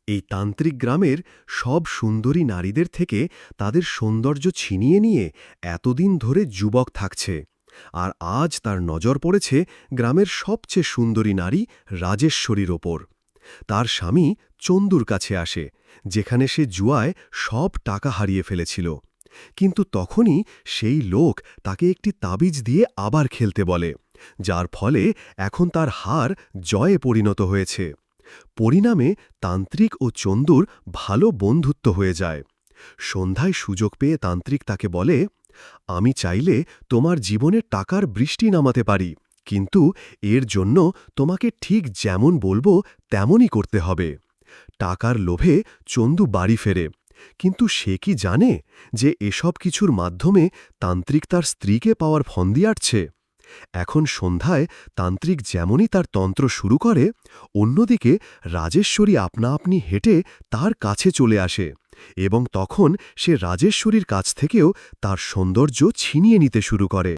এই তান্ত্রিক গ্রামের সব সুন্দরী নারীদের থেকে তাদের সৌন্দর্য ছিনিয়ে নিয়ে এতদিন ধরে যুবক থাকছে। আর আজ তার নজর পড়েছে গ্রামের সবচেয়ে সুন্দরী নারী রাজেশ্বরীর ওপর। তার স্বামী চন্দুর কাছে আসে, যেখানে সে জুয়ায় সব টাকা হারিয়ে ফেলেছিল। কিন্তু তখনই সেই লোক তাকে একটি তাবিজ দিয়ে আবার খেলতে বলে, যার ফলে এখন তার হার জয়ে পরিণত হয়েছে। পরিণামে তান্ত্রিক ও চন্দুর ভালো বন্ধুত্ব হয়ে যায়। সন্ধ্যায় সুযোগ পেয়ে তান্ত্রিক তাকে বলে, আমি চাইলে তোমার জীবনে টাকার বৃষ্টি নামাতে পারি, কিন্তু এর জন্য তোমাকে ঠিক যেমন বলবো তেমনই করতে হবে। টাকার লোভে চন্দু বাড়ি ফেরে, কিন্তু সে কি জানে যে এসব কিছুর মাধ্যমে তান্ত্রিক তার স্ত্রীকে পাওয়ার ফন্দি আঁটছে। এখন সন্ধ্যায় তান্ত্রিক যেমনই তার তন্ত্র শুরু করে, অন্যদিকে রাজেশ্বরী আপনা আপনি হেঁটে তার কাছে চলে আসে, এবং তখন সে রাজেশ্বরীর কাছ থেকেও তার সৌন্দর্য ছিনিয়ে নিতে শুরু করে।